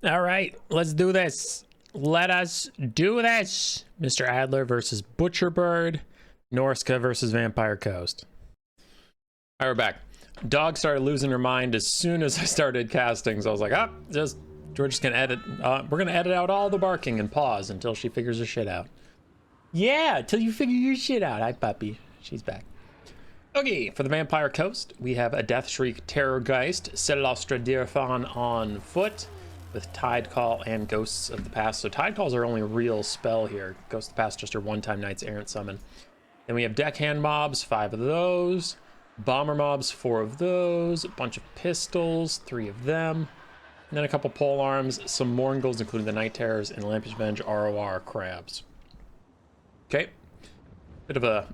All right, let's do this. Let us do this. Mr. Adler versus Butcherbird. Norsca versus Vampire Coast. All right, we're back. Dog started losing her mind as soon as I started casting, so I was like, we're just gonna edit. We're gonna edit out all the barking and pause until she figures her shit out. Yeah, till you figure your shit out. Hi, puppy. She's back. Okay, for the Vampire Coast, we have a Death Shriek Terrorgeist, Celostra Dirfan on foot, with Tide Call and Ghosts of the Past. So Tide Call's our only real spell here. Ghosts of the Past just our one-time Knight's Errant summon. Then we have Deckhand Mobs, 5 of those. Bomber Mobs, 4 of those. A bunch of Pistols, 3 of them. And then a couple Pole Arms, some Morngulls, including the Night Terrors, and Lampish Venge ROR Crabs. Okay. Bit of a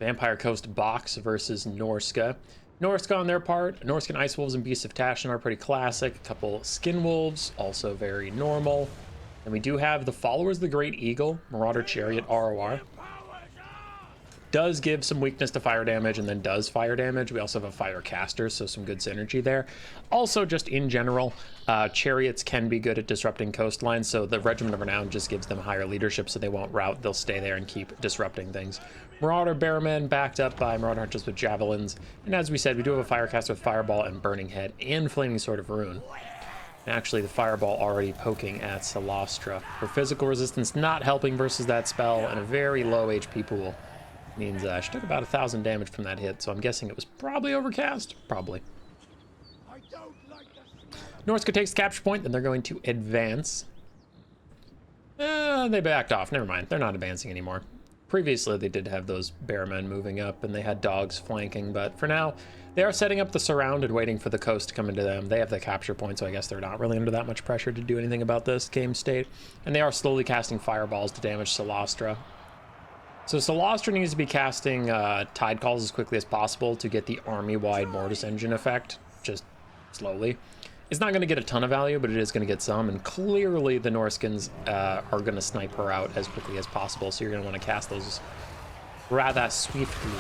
Vampire Coast box versus Norsca. Norsca on their part, Norscan Ice Wolves and Beasts of Tashan are pretty classic. A couple Skin Wolves, also very normal. And we do have the Followers of the Great Eagle, Marauder Chariot ROR. Does give some weakness to fire damage and then does fire damage. We also have a Fire Caster, so some good synergy there. Also, just in general, Chariots can be good at disrupting coastlines, so the Regiment of Renown just gives them higher leadership, so they won't rout, they'll stay there and keep disrupting things. Marauder Bearmen backed up by Marauder Hunters with Javelins, and as we said, we do have a Fire Caster with Fireball and Burning Head and Flaming Sword of Ruin. And actually, the Fireball already poking at Celostra. For physical resistance not helping versus that spell, and a very low HP pool. Means she took about 1,000 damage from that hit, so I'm guessing it was probably overcast. Probably. Norsca takes the capture point, then they're going to advance. They backed off. Never mind. They're not advancing anymore. Previously, they did have those bearmen moving up, and they had dogs flanking, but for now, they are setting up the surround and waiting for the coast to come into them. They have the capture point, so I guess they're not really under that much pressure to do anything about this game state. And they are slowly casting fireballs to damage Celostra. So Celostra needs to be casting Tide Calls as quickly as possible to get the army-wide Mortis Engine effect, just slowly. It's not going to get a ton of value, but it is going to get some, and clearly the Norskins are going to snipe her out as quickly as possible, so you're going to want to cast those rather swiftly.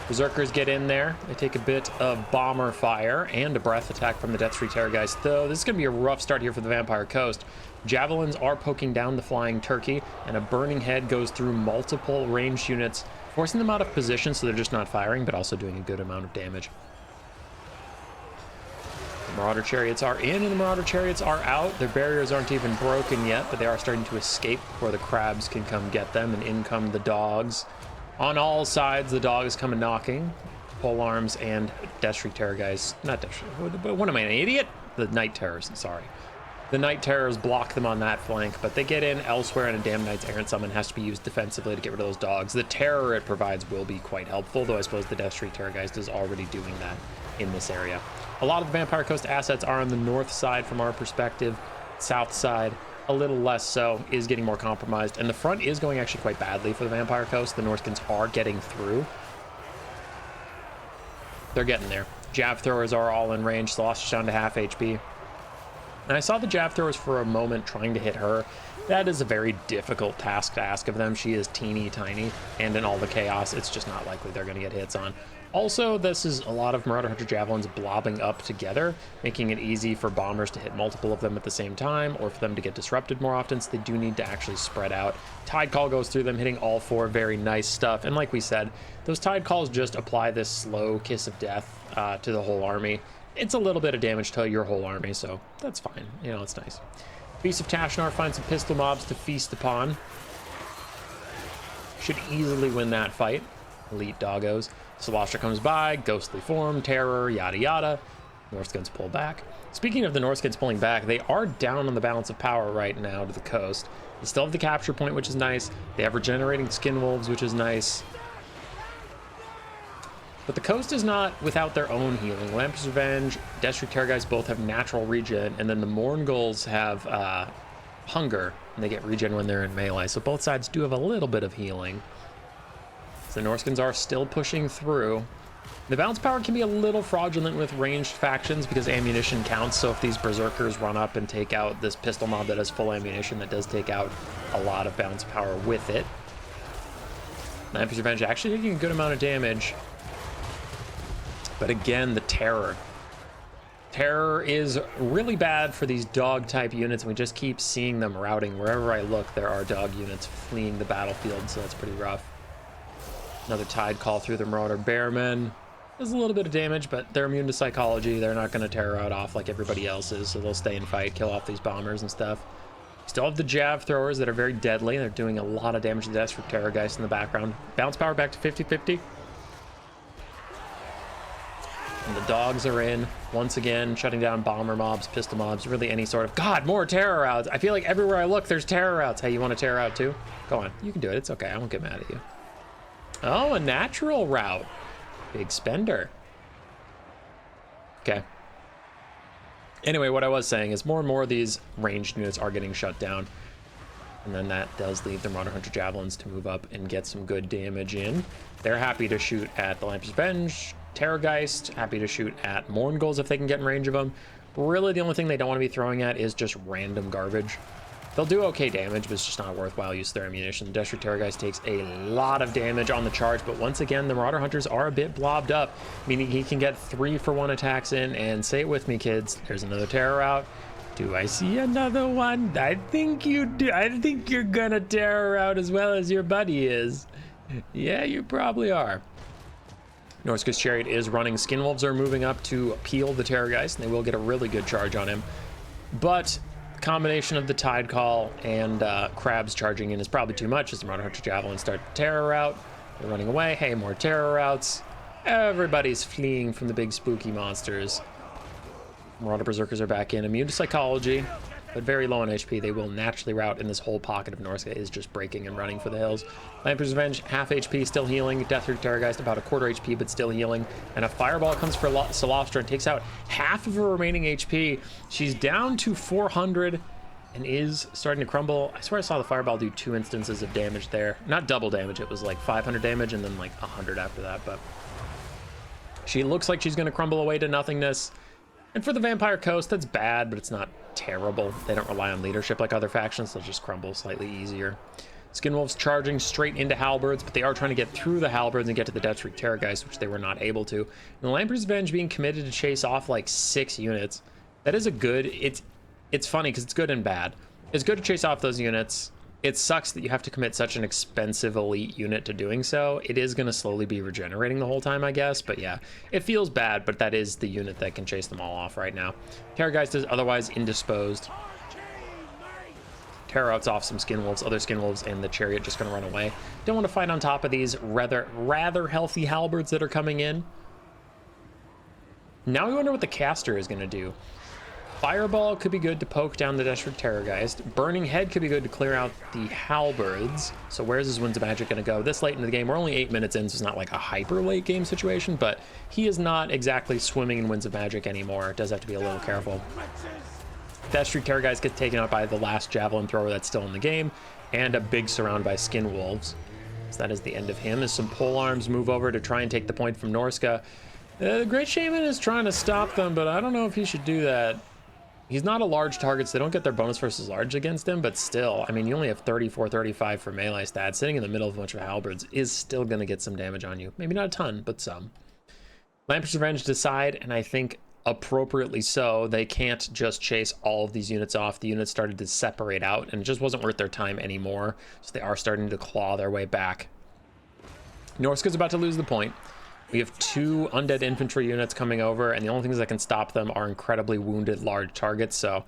Berserkers get in there. They take a bit of Bomber Fire and a Breath attack from the Death Shriek Terrorgeist, though this is going to be a rough start here for the Vampire Coast. Javelins are poking down the Flying Turkey, and a Burning Head goes through multiple ranged units, forcing them out of position so they're just not firing, but also doing a good amount of damage. The Marauder Chariots are in, and the Marauder Chariots are out. Their barriers aren't even broken yet, but they are starting to escape before the crabs can come get them, and in come the dogs. On all sides, the dogs come and knocking. Pole Arms and Death Shriek Terrorgeist. Not Death Shriek, but what am I, an idiot? The Night Terrors, sorry. The Night Terrors block them on that flank, but they get in elsewhere, and a Damn Knight's Errant Summon has to be used defensively to get rid of those dogs. The terror it provides will be quite helpful, though I suppose the Death Shriek Terrorgeist is already doing that in this area. A lot of the Vampire Coast assets are on the north side from our perspective. South side, a little less so, is getting more compromised, and the front is going actually quite badly for the Vampire Coast. The Norskins are getting through. They're getting there. Jab Throwers are all in range. Celostra's down to half HP. And I saw the Jab Throwers for a moment trying to hit her. That is a very difficult task to ask of them. She is teeny tiny, and in all the chaos, it's just not likely they're going to get hits on. Also, this is a lot of Marauder Hunter Javelins blobbing up together, making it easy for bombers to hit multiple of them at the same time, or for them to get disrupted more often, so they do need to actually spread out. Tide Call goes through them, hitting all 4, very nice stuff. And like we said, those Tide Calls just apply this slow kiss of death to the whole army. It's a little bit of damage to your whole army, so that's fine. You know, it's nice. Beast of Tashnar finds some pistol mobs to feast upon. Should easily win that fight. Elite doggos. Celostra comes by, ghostly form, terror, yada yada. Norskins pull back. Speaking of the Norskins pulling back, they are down on the balance of power right now to the coast. They still have the capture point, which is nice. They have regenerating Skin Wolves, which is nice. But the coast is not without their own healing. Lampish Revenge, Death Shriek Terrorgeist both have natural regen, and then the Morngulls have hunger, and they get regen when they're in melee. So both sides do have a little bit of healing. So the Norskins are still pushing through. The balance power can be a little fraudulent with ranged factions because ammunition counts. So if these Berserkers run up and take out this pistol mob that has full ammunition, that does take out a lot of balance power with it. Lampish Revenge actually taking a good amount of damage. But again, the terror. Terror is really bad for these dog type units, and we just keep seeing them routing. Wherever I look, there are dog units fleeing the battlefield, so that's pretty rough. Another Tide Call through the Marauder Bearmen. Does a little bit of damage, but they're immune to psychology. They're not going to terror out off like everybody else is, so they'll stay and fight, kill off these bombers and stuff. Still have the Jav Throwers that are very deadly. They're doing a lot of damage to the Desperate Terrorgeist in the background. Bounce power back to 50-50. And the dogs are in, once again, shutting down bomber mobs, pistol mobs, really any sort of... God, more terror routes! I feel like everywhere I look, there's terror routes. Hey, you want a terror route too? Go on, you can do it. It's okay, I won't get mad at you. Oh, a natural route. Big spender. Okay. Anyway, what I was saying is more and more of these ranged units are getting shut down. And then that does leave the Marauder Hunter Javelins to move up and get some good damage in. They're happy to shoot at the Lamper's Revenge, Terrorgeist, happy to shoot at Mourngulls if they can get in range of them. Really, the only thing they don't want to be throwing at is just random garbage. They'll do okay damage, but it's just not worthwhile use of their ammunition. The Desperate Terrorgeist takes a lot of damage on the charge, but once again, the Marauder Hunters are a bit blobbed up, meaning he can get 3-for-1 attacks in, and say it with me, kids, there's another terror route. Do I see another one? I think you do. I think you're gonna terror out as well as your buddy is. Yeah, you probably are. Norsca's Chariot is running. Skinwolves are moving up to peel the Terrorgeist, and they will get a really good charge on him. But combination of the Tide Call and Crabs charging in is probably too much as the Marauder Hunter Javelins start to terror route. They're running away. Hey, more terror routes. Everybody's fleeing from the big spooky monsters. Marauder Berserkers are back in, immune to psychology, but very low on HP. They will naturally route, and this whole pocket of Norsca is just breaking and running for the hills. Lamper's Revenge, half HP, still healing. Deathroot Terrorgeist, about a quarter HP, but still healing. And a Fireball comes for Solostra and takes out half of her remaining HP. She's down to 400 and is starting to crumble. I swear I saw the Fireball do 2 instances of damage there. Not double damage, it was like 500 damage and then like 100 after that, but she looks like she's going to crumble away to nothingness. And for the Vampire Coast, that's bad, but it's not terrible. They don't rely on leadership like other factions. They'll just crumble slightly easier. Skinwolves charging straight into Halberds, but they are trying to get through the Halberds and get to the Deathstreak Terrorgeist, which they were not able to. And the Lamper's Revenge being committed to chase off like 6 units. That is a good... It's funny because it's good and bad. It's good to chase off those units. It sucks that you have to commit such an expensive elite unit to doing so. It is going to slowly be regenerating the whole time, I guess. But yeah, it feels bad, but that is the unit that can chase them all off right now. Terrorgeist is otherwise indisposed. Terror outs off some Skinwolves, other Skinwolves, and the Chariot just going to run away. Don't want to fight on top of these rather healthy Halberds that are coming in. Now we wonder what the Caster is going to do. Fireball could be good to poke down the Desperate Terrorgeist. Burning Head could be good to clear out the Halberds. So where's his Winds of Magic going to go? This late in the game, we're only 8 minutes in, so it's not like a hyper late game situation, but he is not exactly swimming in Winds of Magic anymore. It does have to be a little careful. Desperate Terrorgeist gets taken out by the last Javelin Thrower that's still in the game, and a big surround by Skinwolves. So that is the end of him, as some pole arms move over to try and take the point from Norsca. The Great Shaman is trying to stop them, but I don't know if he should do that. He's not a large target, so they don't get their bonus versus large against him, but still, I mean, you only have 34, 35 for melee stats. Sitting in the middle of a bunch of halberds is still going to get some damage on you. Maybe not a ton, but some. Lamper's Revenge decide, and I think appropriately so, they can't just chase all of these units off. The units started to separate out, and it just wasn't worth their time anymore, so they are starting to claw their way back. Norsca's about to lose the point. We have 2 undead infantry units coming over, and the only things that can stop them are incredibly wounded large targets. So,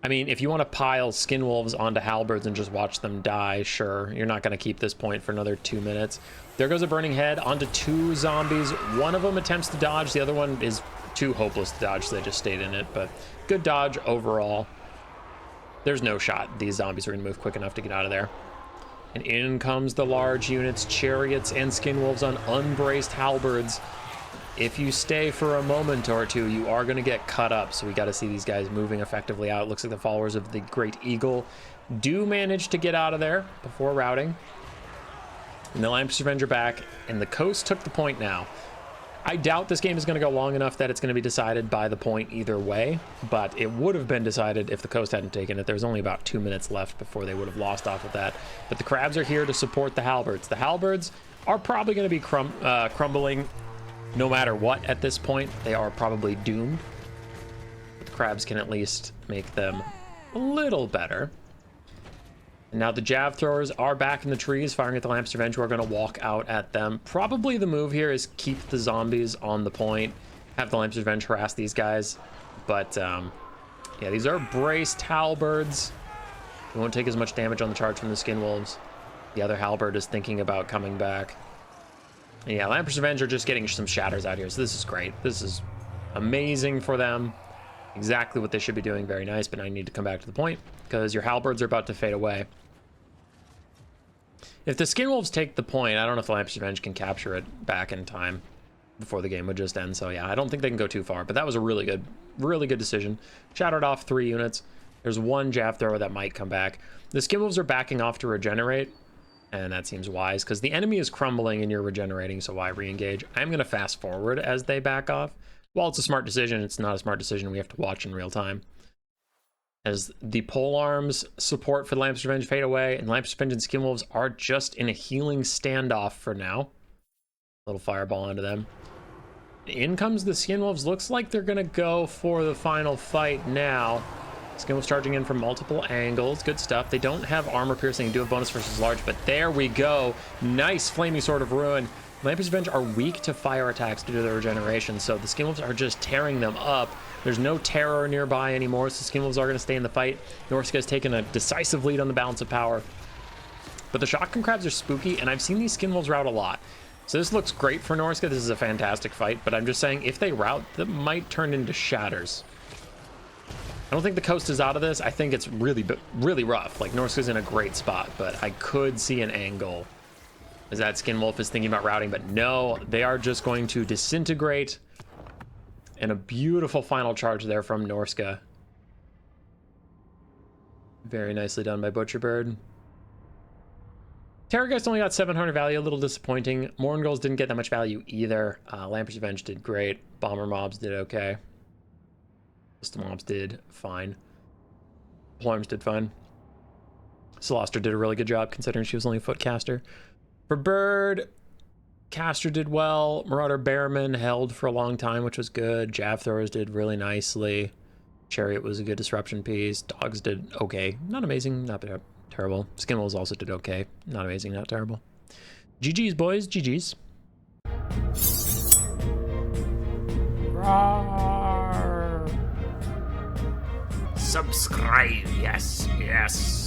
I mean, if you want to pile Skinwolves onto Halberds and just watch them die, sure. You're not going to keep this point for another 2 minutes. There goes a Burning Head onto 2 zombies. One of them attempts to dodge. The other one is too hopeless to dodge, so they just stayed in it. But good dodge overall. There's no shot these zombies are going to move quick enough to get out of there. And in comes the large units, Chariots and Skinwolves on unbraced Halberds. If you stay for a moment or two, you are going to get cut up. So we got to see these guys moving effectively out. It looks like the followers of the Great Eagle do manage to get out of there before routing. And the Lamper's Revenge are back, and the coast took the point now. I doubt this game is going to go long enough that it's going to be decided by the point either way, but it would have been decided if the coast hadn't taken it. There's only about 2 minutes left before they would have lost off of that. But the Crabs are here to support the Halberds. The Halberds are probably going to be crumbling no matter what at this point. They are probably doomed. crabs can at least make them a little better. And now the jav throwers are back in the trees, firing at the Lamps Revenge, who are going to walk out at them. Probably the move here is keep the zombies on the point, have the Lamps Revenge harass these guys. But, yeah, these are braced halberds. They won't take as much damage on the charge from the Skin Wolves. The other halberd is thinking about coming back. And yeah, Lamps Revenge are just getting some shatters out here, so this is great. This is amazing for them. Exactly what they should be doing. Very nice, but I need to come back to the point because your halberds are about to fade away. If the Skin Wolves take the point, I don't know if the Lamps Revenge can capture it back in time before the game would just end. So yeah, I don't think they can go too far, but that was a really good decision. Shattered off 3 units. There's one jav thrower that might come back. The Skin Wolves are backing off to regenerate, and that seems wise because the enemy is crumbling and you're regenerating, so why re-engage? I'm going to fast forward as they back off. While it's a smart decision, it's not a smart decision. We have to watch in real time. As the pole arms support for the Lamps Revenge fade away, and Lamps Revenge and Skin Wolves are just in a healing standoff for now. Little fireball into them. In comes the Skin Wolves. Looks like they're going to go for the final fight now. Skin Wolves charging in from multiple angles. Good stuff. They don't have armor piercing. They do have bonus versus large, but there we go. Nice Flaming Sword of Ruin. Lamps Revenge are weak to fire attacks due to their regeneration, so the Skin Wolves are just tearing them up. There's no terror nearby anymore, so Skin Wolves are going to stay in the fight. Norsca has taken a decisive lead on the balance of power. But the Shotgun Crabs are spooky, and I've seen these Skin Wolves rout a lot. So this looks great for Norsca. This is a fantastic fight, but I'm just saying if they rout, that might turn into shatters. I don't think the coast is out of this. I think it's really rough. Like, Norsca's in a great spot, but I could see an angle as that Skin Wolf is thinking about routing, but no, they are just going to disintegrate. And a beautiful final charge there from Norsca. Very nicely done by Butcherbird. Terrorgeist only got 700 value, a little disappointing. Mourngulls didn't get that much value either. Lamps Revenge did great. Bomber Mobs did okay. Pistol Mobs did fine. Polearms did fine. Celestra did a really good job considering she was only a foot caster. For Bird, Caster did well. Marauder Bearman held for a long time, which was good. Jav Throwers did really nicely. Chariot was a good disruption piece. Dogs did okay. Not amazing, not terrible. Skin Wolves also did okay. Not amazing, not terrible. GG's, boys. GG's. Roar. Subscribe. Yes, yes.